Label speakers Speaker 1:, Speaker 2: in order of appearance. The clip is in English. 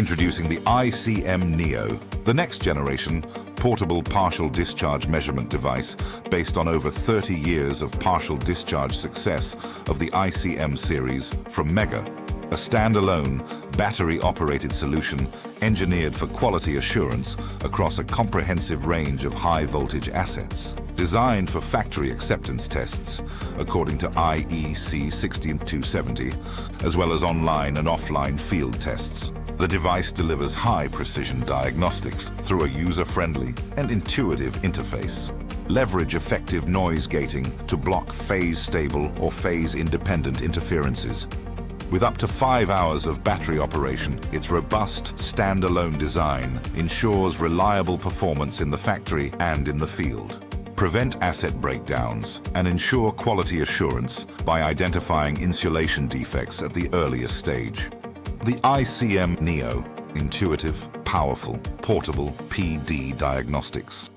Speaker 1: Introducing the ICMneo, the next generation portable partial discharge measurement device based on over 30 years of partial discharge success of the ICM series from Megger. A standalone, battery-operated solution engineered for quality assurance across a comprehensive range of high-voltage assets. Designed for factory acceptance tests, according to IEC 16270, as well as online and offline field tests. The device delivers high-precision diagnostics through a user-friendly and intuitive interface. Leverage effective noise gating to block phase-stable or phase-independent interferences. With up to 5 hours of battery operation, its robust, standalone design ensures reliable performance in the factory and in the field. Prevent asset breakdowns and ensure quality assurance by identifying insulation defects at the earliest stage. The ICMneo, intuitive, powerful, portable PD diagnostics.